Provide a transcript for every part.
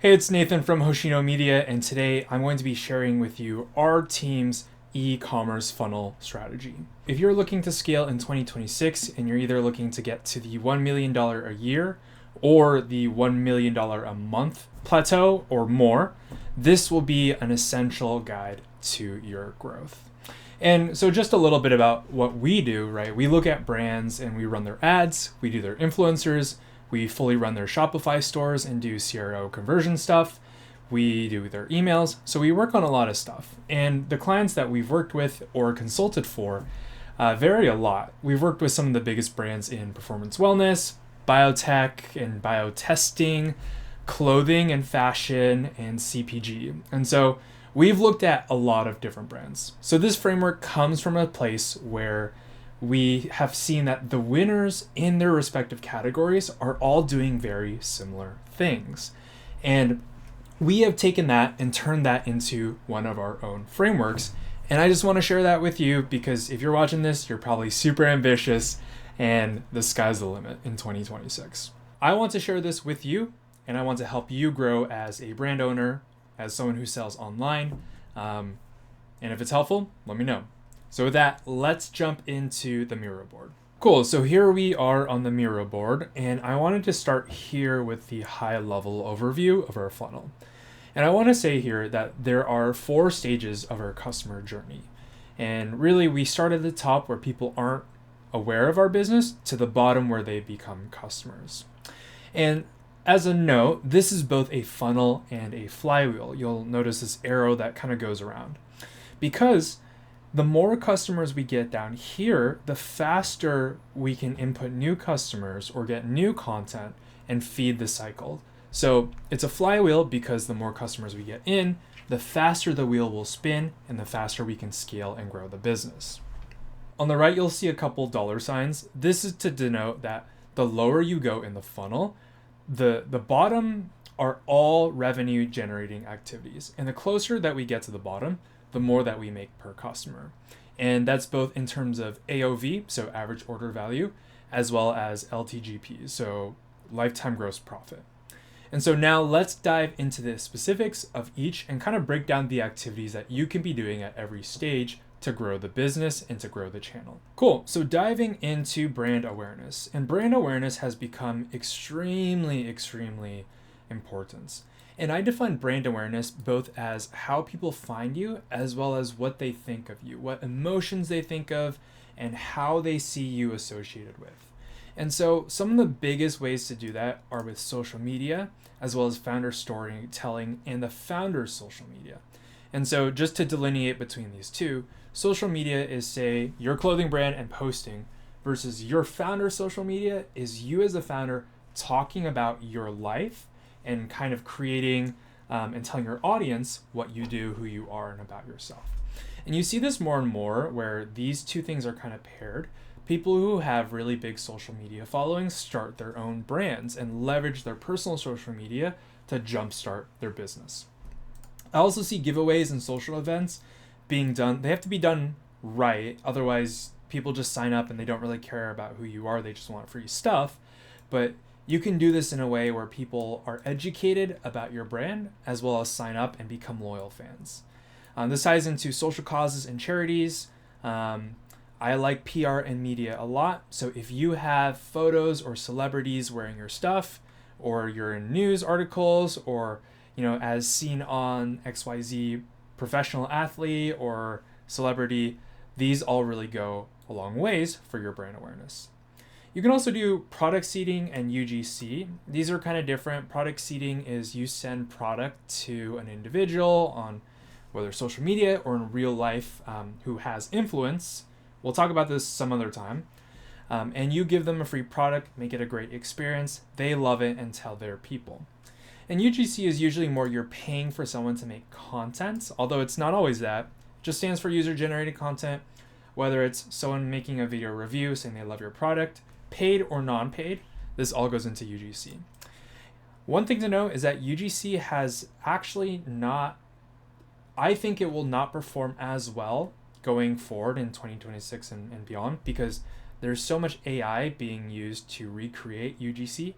Hey, it's Nathan from Hoshino Media, and today I'm going to be sharing with you our team's e-commerce funnel strategy. If you're looking to scale in 2026 and you're either looking to get to the $1 million a year or the $1 million a month plateau or more, this will be an essential guide to your growth. And so just a little bit about what we do, right? We look at brands and we run their ads, we do their influencers, we fully run their Shopify stores and do CRO conversion stuff. We do their emails. So we work on a lot of stuff. And the clients that we've worked with or consulted for vary a lot. We've worked with some of the biggest brands in performance wellness, biotech and biotesting, clothing and fashion, and CPG. And so we've looked at a lot of different brands. So this framework comes from a place where we have seen that the winners in their respective categories are all doing very similar things. And we have taken that and turned that into one of our own frameworks. And I just want to share that with you because if you're watching this, you're probably super ambitious and the sky's the limit in 2026. I want to share this with you and I want to help you grow as a brand owner, as someone who sells online. And if it's helpful, let me know. So with that, let's jump into the Miro board. Cool, so here we are on the Miro board, and I wanted to start here with the high level overview of our funnel. And I want to say here that there are 4 stages of our customer journey. And really, we start at the top where people aren't aware of our business to the bottom where they become customers. And as a note, this is both a funnel and a flywheel. You'll notice this arrow that kind of goes around. Because the more customers we get down here, the faster we can input new customers or get new content and feed the cycle. So it's a flywheel because the more customers we get in, the faster the wheel will spin and the faster we can scale and grow the business. On the right, you'll see a couple dollar signs. This is to denote that the lower you go in the funnel, the bottom are all revenue generating activities. And the closer that we get to the bottom, the more that we make per customer. And that's both in terms of AOV, so average order value, as well as LTGP, so lifetime gross profit. And so now let's dive into the specifics of each and kind of break down the activities that you can be doing at every stage to grow the business and to grow the channel. Cool, so diving into brand awareness. And brand awareness has become extremely important. And I define brand awareness both as how people find you as well as what they think of you, what emotions they think of, and how they see you associated with. And so some of the biggest ways to do that are with social media, as well as founder storytelling and the founder's social media. And so just to delineate between these two, social media is, say, your clothing brand and posting, versus your founder's social media is you as a founder talking about your life and kind of creating and telling your audience what you do, who you are, and about yourself. And you see this more and more where these two things are kind of paired. People who have really big social media followings start their own brands and leverage their personal social media to jumpstart their business. I also see giveaways and social events being done. They have to be done right. Otherwise, people just sign up and they don't really care about who you are. They just want free stuff. But you can do this in a way where people are educated about your brand as well as sign up and become loyal fans. This ties into social causes and charities. I like PR and media a lot. So if you have photos or celebrities wearing your stuff, or you're in news articles, or as seen on XYZ professional athlete or celebrity, these all really go a long ways for your brand awareness. You can also do product seeding and UGC. These are kind of different. Product seeding is you send product to an individual on whether social media or in real life who has influence. We'll talk about this some other time. And you give them a free product, make it a great experience. They love it and tell their people. And UGC is usually more you're paying for someone to make content, although it's not always that. It just stands for user-generated content, whether it's someone making a video review saying they love your product, paid or non-paid, this all goes into UGC. One thing to note is that UGC has actually I think it will not perform as well going forward in 2026 and beyond because there's so much AI being used to recreate UGC.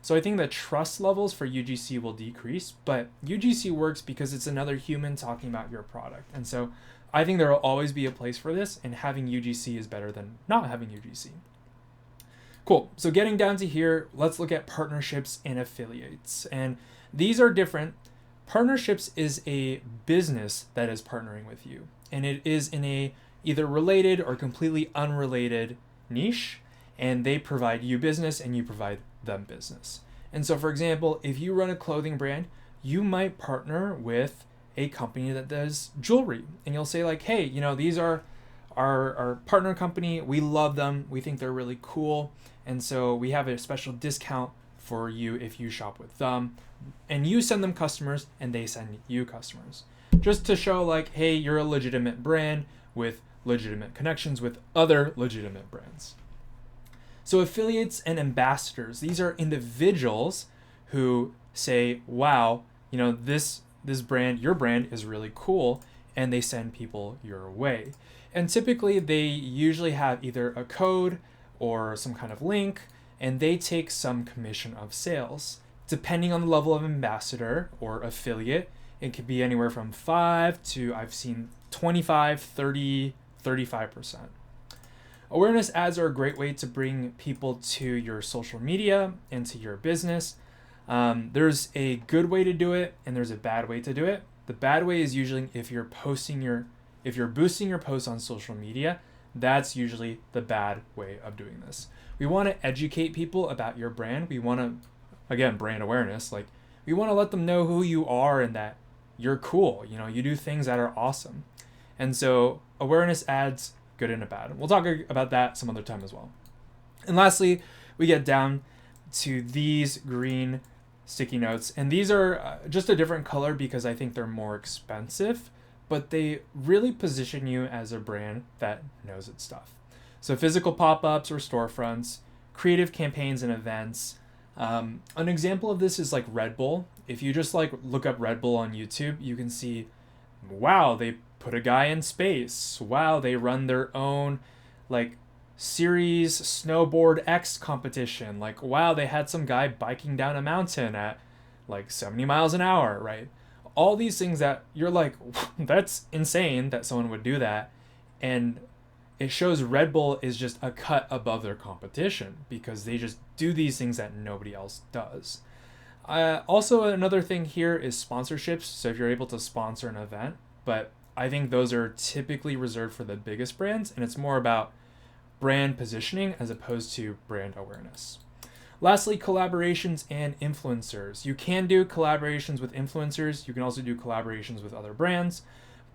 So I think the trust levels for UGC will decrease, but UGC works because it's another human talking about your product. And so I think there will always be a place for this, and having UGC is better than not having UGC. Cool. So getting down to here, let's look at partnerships and affiliates. And these are different. Partnerships is a business that is partnering with you, and it is in a either related or completely unrelated niche, and they provide you business and you provide them business. And so, for example, if you run a clothing brand, you might partner with a company that does jewelry, and you'll say like, hey, these are our partner company. We love them. We think they're really cool. And so we have a special discount for you if you shop with them, and you send them customers and they send you customers, just to show like, hey, you're a legitimate brand with legitimate connections with other legitimate brands. So affiliates and ambassadors, these are individuals who say, wow, this brand, your brand is really cool, and they send people your way. And typically they usually have either a code or some kind of link, and they take some commission of sales. Depending on the level of ambassador or affiliate, it could be anywhere from 5 to, I've seen 25, 30, 35%. Awareness ads are a great way to bring people to your social media and to your business. There's a good way to do it, and there's a bad way to do it. The bad way is usually if you're boosting your posts on social media, that's usually the bad way of doing this. We want to educate people about your brand. We want to, again, brand awareness. Like, we want to let them know who you are and that you're cool. You do things that are awesome. And so awareness ads, good and a bad. We'll talk about that some other time as well. And lastly, we get down to these green sticky notes. And these are just a different color because I think they're more expensive, but they really position you as a brand that knows its stuff. So physical pop-ups or storefronts, creative campaigns and events. An example of this is like Red Bull. If you just look up Red Bull on YouTube, you can see, wow, they put a guy in space. Wow, they run their own series snowboard X competition. Wow, they had some guy biking down a mountain at 70 miles an hour, right? All these things that you're like, that's insane that someone would do that. And it shows Red Bull is just a cut above their competition because they just do these things that nobody else does. Also, another thing here is sponsorships. So if you're able to sponsor an event, but I think those are typically reserved for the biggest brands, and it's more about brand positioning as opposed to brand awareness. Lastly, collaborations and influencers. You can do collaborations with influencers. You can also do collaborations with other brands,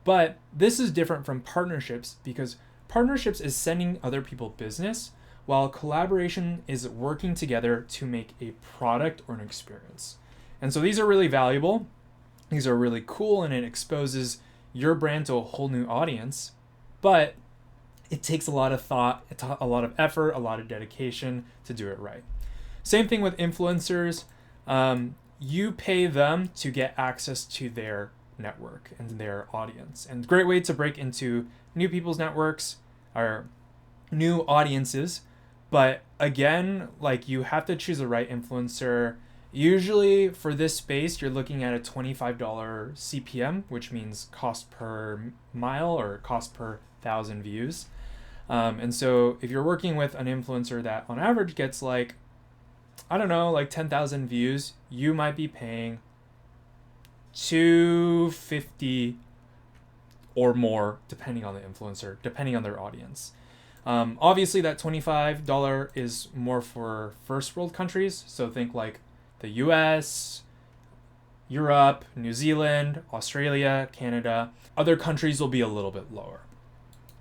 but this is different from partnerships because partnerships is sending other people business, while collaboration is working together to make a product or an experience. And so these are really valuable. These are really cool, and it exposes your brand to a whole new audience, but it takes a lot of thought, a lot of effort, a lot of dedication to do it right. Same thing with influencers. You pay them to get access to their network and their audience. And great way to break into new people's networks or new audiences. But again, you have to choose the right influencer. Usually for this space, you're looking at a $25 CPM, which means cost per mile or cost per 1,000 views. And so if you're working with an influencer that on average gets 10,000 views, you might be paying $250 or more, depending on the influencer, depending on their audience. Obviously that $25 is more for first world countries. So think the US, Europe, New Zealand, Australia, Canada. Other countries will be a little bit lower.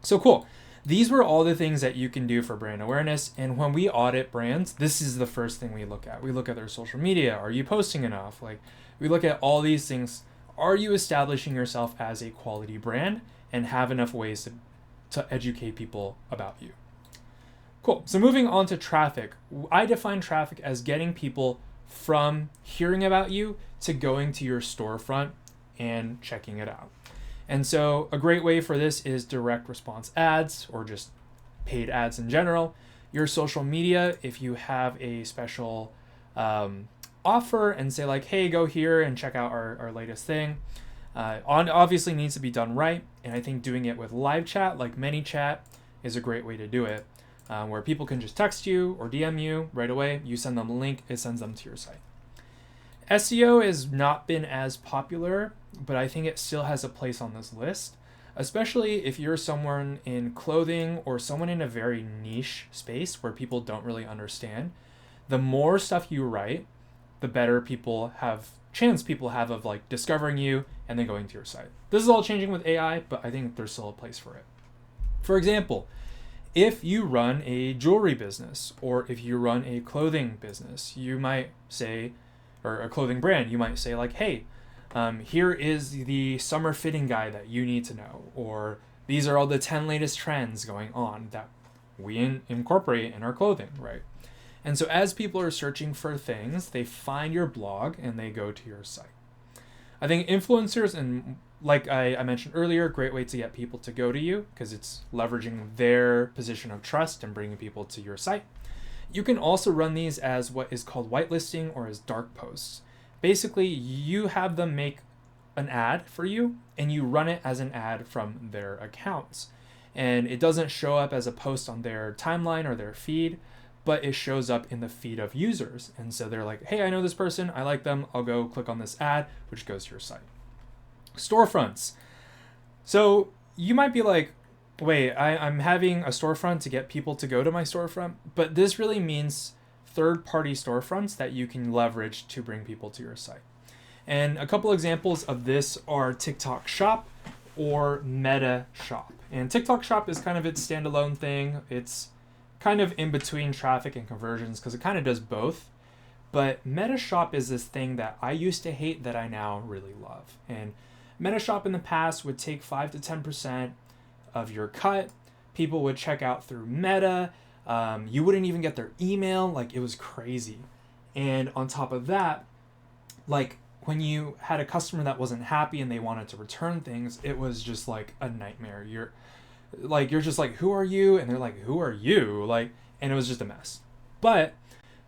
So cool. These were all the things that you can do for brand awareness. And when we audit brands, this is the first thing we look at. We look at their social media. Are you posting enough? We look at all these things. Are you establishing yourself as a quality brand and have enough ways to educate people about you? Cool. So moving on to traffic. I define traffic as getting people from hearing about you to going to your storefront and checking it out. And so a great way for this is direct response ads or just paid ads in general. Your social media, if you have a special offer and say like, hey, go here and check out our latest thing. Obviously needs to be done right. And I think doing it with live chat, like ManyChat, is a great way to do it, where people can just text you or DM you right away. You send them a link, it sends them to your site. SEO has not been as popular, but I think it still has a place on this list, especially if you're someone in clothing or someone in a very niche space where people don't really understand. The more stuff you write, the better people have of like discovering you and then going to your site. This is all changing with AI, but I think there's still a place for it. For example, if you run a jewelry business or if you run a clothing business, you might say, or a clothing brand, you might say like, hey, here is the summer fitting guide that you need to know, or these are all the 10 latest trends going on that we incorporate in our clothing, right? And so as people are searching for things, they find your blog and they go to your site. I think influencers, and like I mentioned earlier, great way to get people to go to you because it's leveraging their position of trust and bringing people to your site. You can also run these as what is called whitelisting or as dark posts. Basically, you have them make an ad for you and you run it as an ad from their accounts. And it doesn't show up as a post on their timeline or their feed, but it shows up in the feed of users. And so they're like, hey, I know this person, I like them, I'll go click on this ad, which goes to your site. Storefronts. So you might be like, wait, I'm having a storefront to get people to go to my storefront, but this really means third-party storefronts that you can leverage to bring people to your site. And a couple examples of this are TikTok Shop or Meta Shop. And TikTok Shop is kind of its standalone thing. It's kind of in between traffic and conversions because it kind of does both. But Meta Shop is this thing that I used to hate that I now really love. And Meta Shop in the past would take 5 to 10% of your cut. People would check out through Meta. You wouldn't even get their email. Like, it was crazy. And on top of that, like when you had a customer that wasn't happy and they wanted to return things, it was just like a nightmare. You're just like, who are you? And they're like, who are you? Like, and it was just a mess. But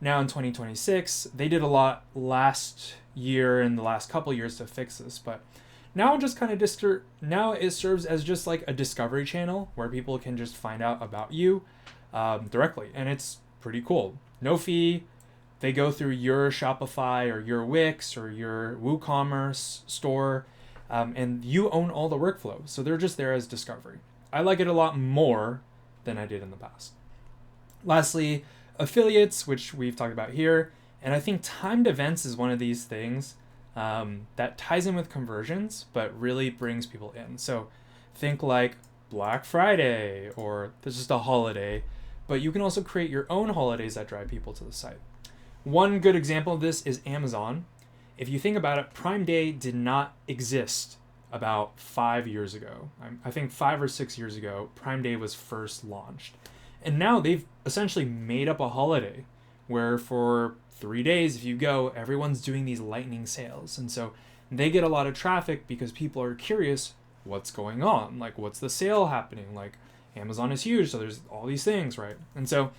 now in 2026, they did a lot last year and the last couple years to fix this. But now just kind of now it serves as just like a discovery channel where people can just find out about you directly. And it's pretty cool. No fee. They go through your Shopify or your Wix or your WooCommerce store, and you own all the workflow. So they're just there as discovery. I like it a lot more than I did in the past. Lastly, affiliates, which we've talked about here. And I think timed events is one of these things that ties in with conversions, but really brings people in. So think like Black Friday or there's just a holiday, but you can also create your own holidays that drive people to the site. One good example of this is Amazon. If you think about it, Prime Day did not exist about 5 years ago. I think 5 or 6 years ago, Prime Day was first launched. And now they've essentially made up a holiday where for 3 days, if you go, everyone's doing these lightning sales. And so they get a lot of traffic because people are curious what's going on. Like, what's the sale happening? Like, Amazon is huge, so there's all these things, right? And so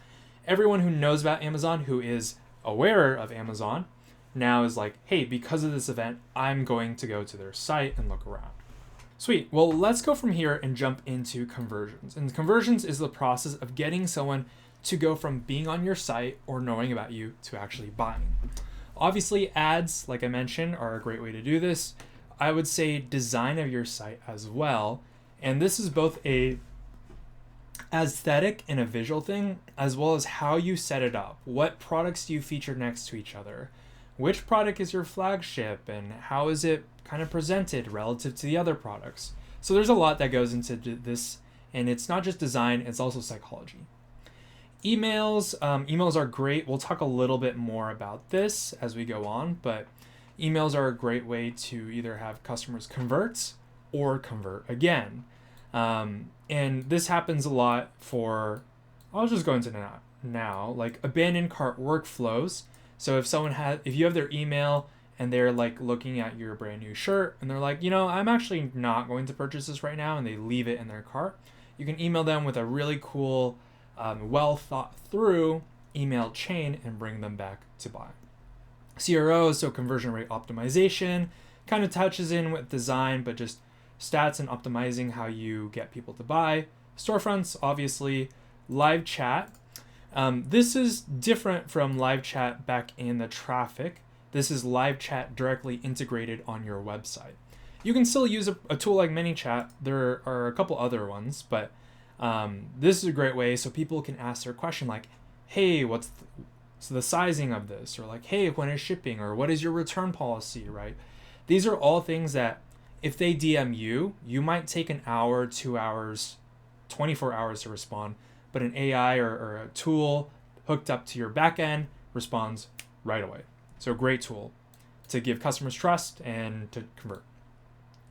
everyone who knows about Amazon, who is aware of Amazon, now is like, hey, because of this event, I'm going to go to their site and look around. Sweet. Well, let's go from here and jump into conversions. And conversions is the process of getting someone to go from being on your site or knowing about you to actually buying. Obviously, ads, like I mentioned, are a great way to do this. I would say design of your site as well. And this is both a aesthetic and a visual thing, as well as how you set it up. What products do you feature next to each other? Which product is your flagship and how is it kind of presented relative to the other products? So there's a lot that goes into this, and it's not just design, it's also psychology. Emails are great. We'll talk a little bit more about this as we go on, but emails are a great way to either have customers convert or convert again. And this happens a lot for, I'll just go into that now, like abandoned cart workflows. So if you have their email and they're like looking at your brand new shirt and they're like, I'm actually not going to purchase this right now, and they leave it in their cart, you can email them with a really cool, well thought through email chain and bring them back to buy. CRO, so conversion rate optimization, kind of touches in with design, but just stats and optimizing how you get people to buy. Storefronts, obviously. Live chat. This is different from live chat back in the traffic. This is live chat directly integrated on your website. You can still use a tool like ManyChat. There are a couple other ones, but this is a great way so people can ask their question like, hey, what's the sizing of this? Or like, hey, when is shipping? Or what is your return policy, right? These are all things that if they DM you, you might take an hour, 2 hours, 24 hours to respond, but an AI or a tool hooked up to your backend responds right away. So great tool to give customers trust and to convert.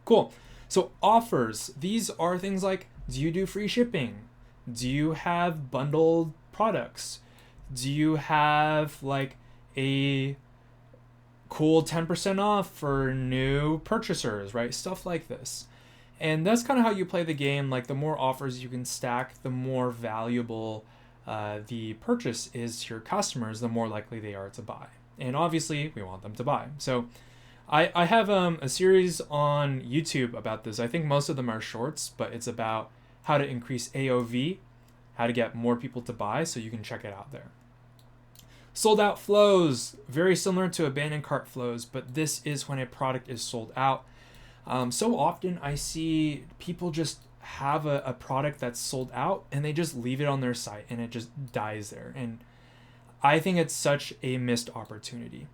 Cool. So offers, these are things like, do you do free shipping? Do you have bundled products? Do you have like a cool 10% off for new purchasers, right? Stuff like this. And that's kind of how you play the game. Like the more offers you can stack, the more valuable the purchase is to your customers, the more likely they are to buy. And obviously we want them to buy. So I have a series on YouTube about this. I think most of them are shorts, but it's about how to increase AOV, how to get more people to buy, so you can check it out there. Sold out flows, very similar to abandoned cart flows, but this is when a product is sold out. So often I see people just have a product that's sold out and they just leave it on their site and it just dies there. And I think it's such a missed opportunity.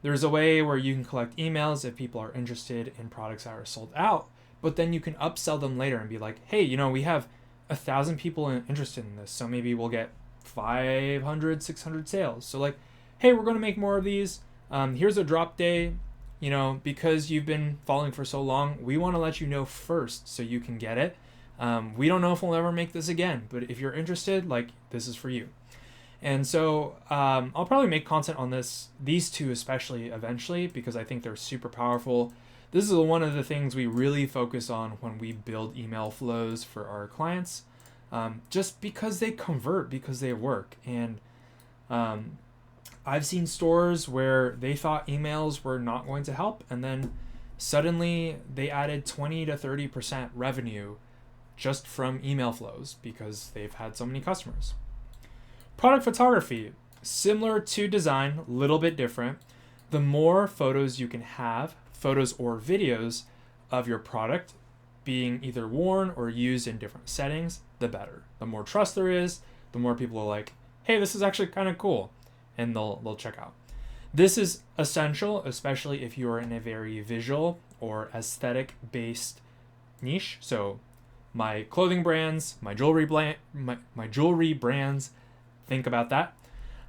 There's a way where you can collect emails if people are interested in products that are sold out, but then you can upsell them later and be like, hey, we have 1,000 people interested in this, so maybe we'll get 500, 600 sales. So like, hey, we're going to make more of these. Here's a drop day. Because you've been following for so long, we want to let you know first so you can get it. We don't know if we'll ever make this again, but if you're interested, like, this is for you. And so I'll probably make content on these two especially eventually, because I think they're super powerful. This is one of the things we really focus on when we build email flows for our clients, just because they convert, because they work. And I've seen stores where they thought emails were not going to help, and then suddenly they added 20 to 30% revenue just from email flows because they've had so many customers. Product photography, similar to design, a little bit different. The more photos you can have, photos or videos of your product being either worn or used in different settings, the better. The more trust there is, the more people are like, hey, this is actually kind of cool, and they'll check out. This is essential, especially if you are in a very visual or aesthetic based niche. So my clothing brands, my jewelry brands, think about that.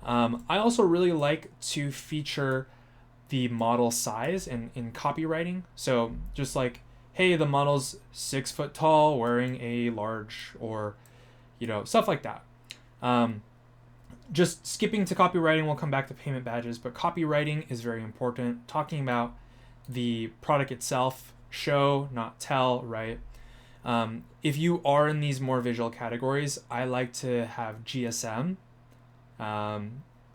I also really like to feature the model size in copywriting. So just like, hey, the model's 6 foot tall, wearing a large, or stuff like that. Just skipping to copywriting, we'll come back to payment badges, but copywriting is very important. Talking about the product itself, show, not tell, right? If you are in these more visual categories, I like to have GSM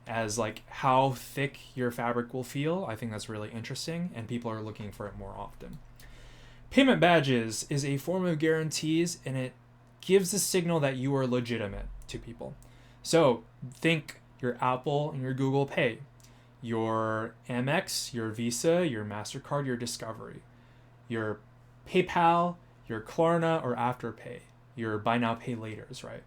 as like how thick your fabric will feel. I think that's really interesting, and people are looking for it more often. Payment badges is a form of guarantees, and it gives a signal that you are legitimate to people. So think your Apple and your Google Pay, your Amex, your Visa, your MasterCard, your Discovery, your PayPal, your Klarna or Afterpay, your Buy Now Pay Laters, right?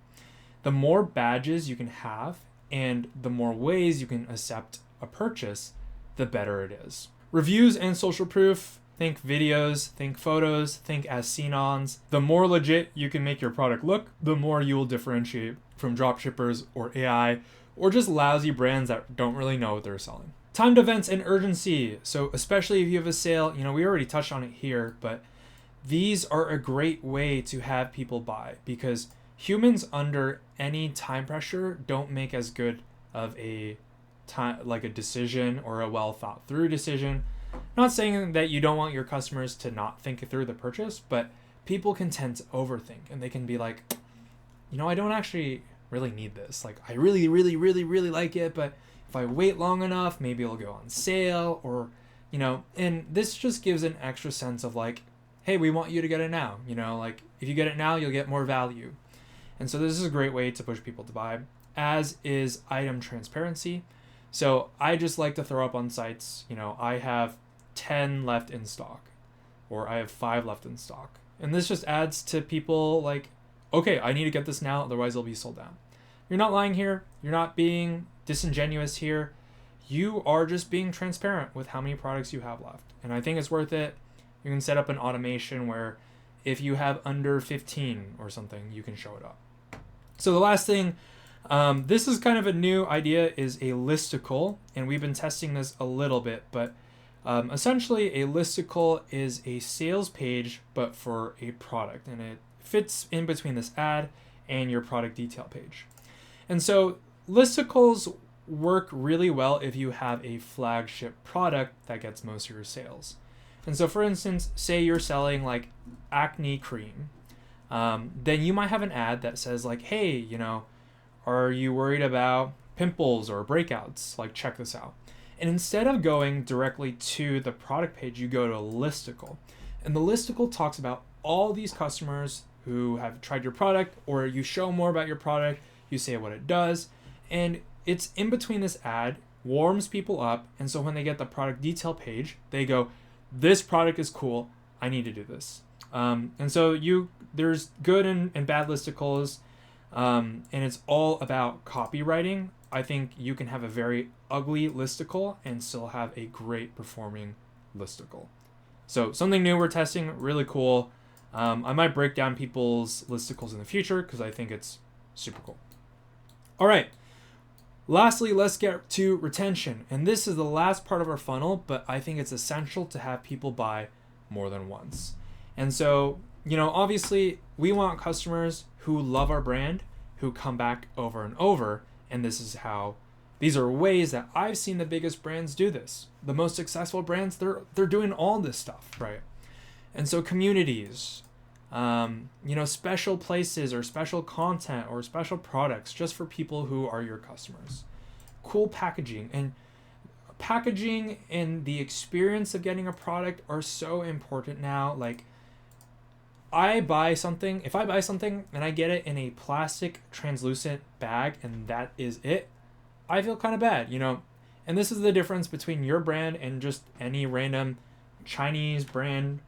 The more badges you can have and the more ways you can accept a purchase, the better it is. Reviews and social proof, think videos, think photos, think as seen-ons. The more legit you can make your product look, the more you will differentiate from dropshippers or AI or just lousy brands that don't really know what they're selling. Timed events and urgency. So especially if you have a sale, we already touched on it here, but these are a great way to have people buy, because humans under any time pressure don't make as good of a time, like a decision or a well thought through decision. Not saying that you don't want your customers to not think through the purchase, but people can tend to overthink, and they can be like, I don't actually really need this. Like, I really, really, really, really like it, but if I wait long enough, maybe it'll go on sale, or, and this just gives an extra sense of like, hey, we want you to get it now. Like if you get it now, you'll get more value. And so this is a great way to push people to buy, as is item transparency. So I just like to throw up on sites, I have 10 left in stock, or I have 5 left in stock. And this just adds to people like, okay, I need to get this now, otherwise it'll be sold out. You're not lying here. You're not being disingenuous here. You are just being transparent with how many products you have left. And I think it's worth it. You can set up an automation where if you have under 15 or something, you can show it up. So the last thing, this is kind of a new idea, is a listicle. And we've been testing this a little bit, but essentially a listicle is a sales page, but for a product. And it fits in between this ad and your product detail page. And so listicles work really well if you have a flagship product that gets most of your sales. And so for instance, say you're selling like acne cream, then you might have an ad that says like, hey, are you worried about pimples or breakouts? Like, check this out. And instead of going directly to the product page, you go to a listicle. And the listicle talks about all these customers who have tried your product, or you show more about your product, you say what it does, and it's in between this ad, warms people up, and so when they get the product detail page, they go, this product is cool, I need to do this. And so there's good and bad listicles, and it's all about copywriting. I think you can have a very ugly listicle and still have a great performing listicle. So something new we're testing, really cool. I might break down people's listicles in the future because I think it's super cool. All right. Lastly, let's get to retention. And this is the last part of our funnel, but I think it's essential to have people buy more than once. And so, obviously we want customers who love our brand, who come back over and over. And these are ways that I've seen the biggest brands do this. The most successful brands, they're doing all this stuff, right? And so communities, special places or special content or special products just for people who are your customers. Cool packaging and the experience of getting a product are so important now. Like if I buy something and I get it in a plastic translucent bag and that is it, I feel kind of bad, And this is the difference between your brand and just any random Chinese brand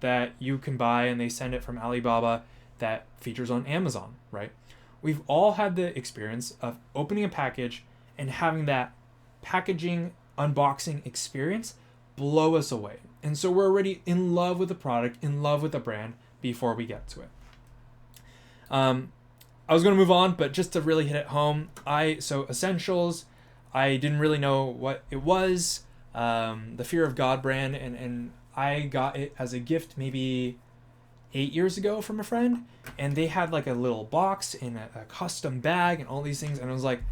that you can buy and they send it from Alibaba that features on Amazon, right? We've all had the experience of opening a package and having that packaging unboxing experience blow us away. And so we're already in love with the product, in love with the brand before we get to it. I was going to move on, but just to really hit it home, so essentials, I didn't really know what it was, the Fear of God brand, and I got it as a gift maybe 8 years ago from a friend, and they had like a little box and a custom bag and all these things, and I was like,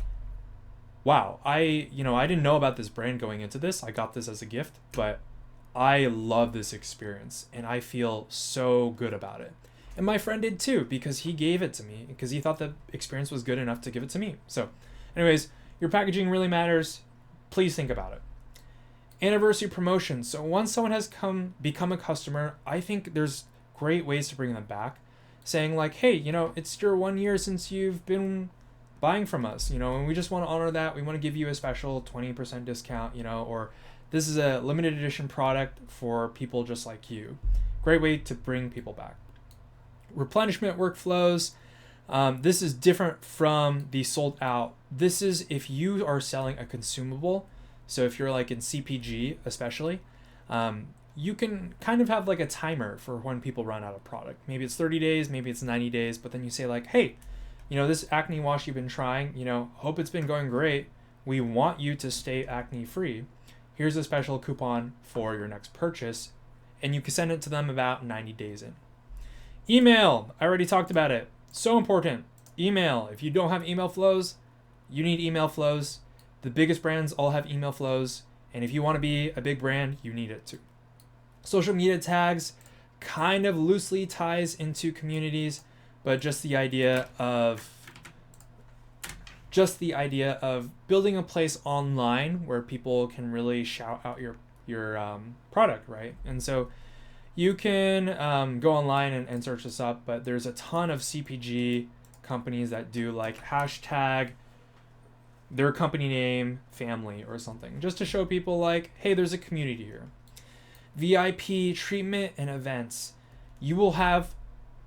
wow, I didn't know about this brand going into this. I got this as a gift, but I love this experience and I feel so good about it. And my friend did too, because he gave it to me because he thought the experience was good enough to give it to me. So anyways, your packaging really matters. Please think about it. Anniversary promotions. So once someone has become a customer, I think there's great ways to bring them back, saying like, hey, it's your 1 year since you've been buying from us, and we just want to honor that. We want to give you a special 20% discount, or this is a limited edition product for people just like you. Great way to bring people back. Replenishment workflows. This is different from the sold out. This is if you are selling a consumable. So if you're like in CPG, especially, you can kind of have like a timer for when people run out of product. Maybe it's 30 days, maybe it's 90 days, but then you say like, hey, this acne wash you've been trying, hope it's been going great. We want you to stay acne free. Here's a special coupon for your next purchase. And you can send it to them about 90 days in. Email, I already talked about it. So important. Email. If you don't have email flows, you need email flows. The biggest brands all have email flows. And if you want to be a big brand, you need it too. Social media tags kind of loosely ties into communities, but just the idea of just the idea of building a place online where people can really shout out your product, right? And so you can go online and search this up, but there's a ton of CPG companies that do like hashtag their company name family or something, just to show people like, hey, there's a community here. VIP treatment and events. You will have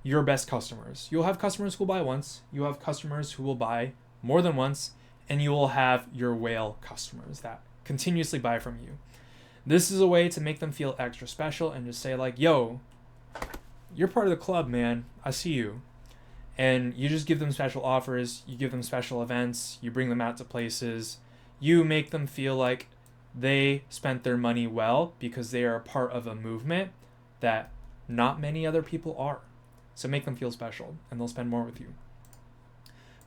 your best customers. You'll have customers who will buy once. You'll have customers who will buy more than once, and you will have your whale customers that continuously buy from you. This is a way to make them feel extra special and just say like, yo, you're part of the club, man. I see you. And you just give them special offers. You give them special events. You bring them out to places. You make them feel like they spent their money well because they are a part of a movement that not many other people are. So make them feel special and they'll spend more with you.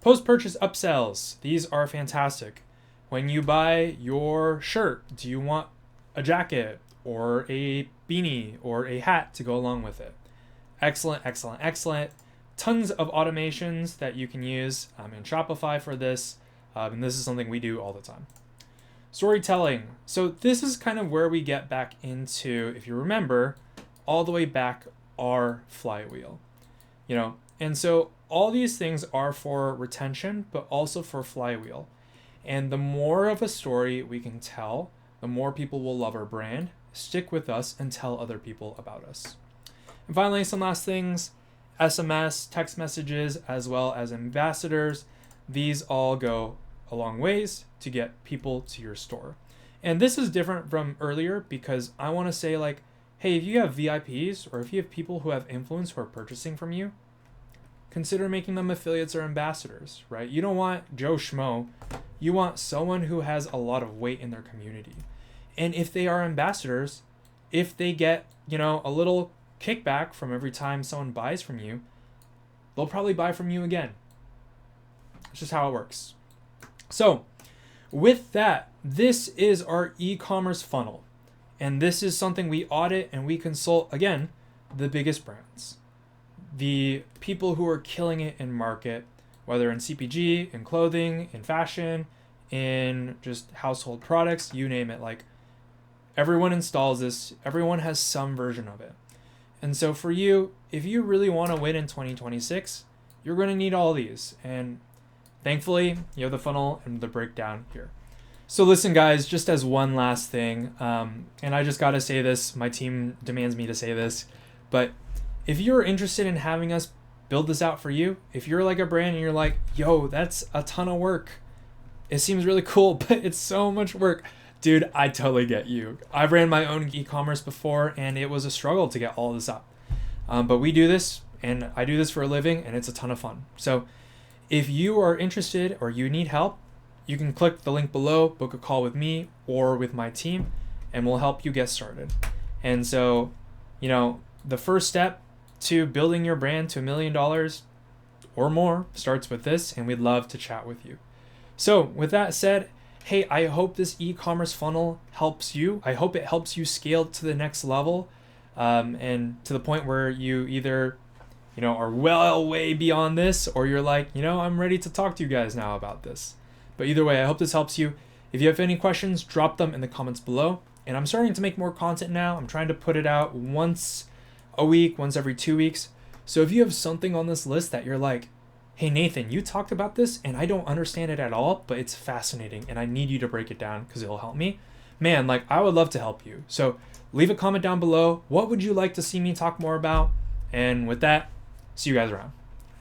Post-purchase upsells. These are fantastic. When you buy your shirt, do you want a jacket or a beanie or a hat to go along with it? Excellent, excellent, excellent. Tons of automations that you can use in Shopify for this. And this is something we do all the time. Storytelling. So this is kind of where we get back into, if you remember, all the way back our flywheel. And so all these things are for retention, but also for flywheel. And the more of a story we can tell, the more people will love our brand, stick with us, and tell other people about us. And finally, some last things, SMS, text messages, as well as ambassadors. These all go a long ways to get people to your store. And this is different from earlier because I want to say like, hey, if you have VIPs or if you have people who have influence who are purchasing from you, consider making them affiliates or ambassadors, right? You don't want Joe Schmo. You want someone who has a lot of weight in their community. And if they are ambassadors, if they get, a little kickback from every time someone buys from you, they'll probably buy from you again. It's just how it works. So with that, this is our e-commerce funnel. And this is something we audit and we consult, again, the biggest brands. The people who are killing it in market, whether in CPG, in clothing, in fashion, in just household products, you name it. Like everyone installs this, everyone has some version of it. And so for you, if you really want to win in 2026, you're going to need all these. And thankfully, you have the funnel and the breakdown here. So listen, guys, just as one last thing, and I just got to say this, my team demands me to say this, but if you're interested in having us build this out for you, if you're like a brand and you're like, yo, that's a ton of work. It seems really cool, but it's so much work. Dude, I totally get you. I've ran my own e-commerce before and it was a struggle to get all this up. But we do this and I do this for a living and it's a ton of fun. So if you are interested or you need help, you can click the link below, book a call with me or with my team, and we'll help you get started. And so, the first step to building your brand to $1 million or more starts with this, and we'd love to chat with you. So with that said, hey, I hope this e-commerce funnel helps you. I hope it helps you scale to the next level, and to the point where you either, are well way beyond this, or you're like, I'm ready to talk to you guys now about this. But either way, I hope this helps you. If you have any questions, drop them in the comments below. And I'm starting to make more content now. I'm trying to put it out once a week, once every 2 weeks. So if you have something on this list that you're like, hey, Nathan, you talked about this and I don't understand it at all, but it's fascinating and I need you to break it down because it'll help me. Man, I would love to help you. So leave a comment down below. What would you like to see me talk more about? And with that, see you guys around.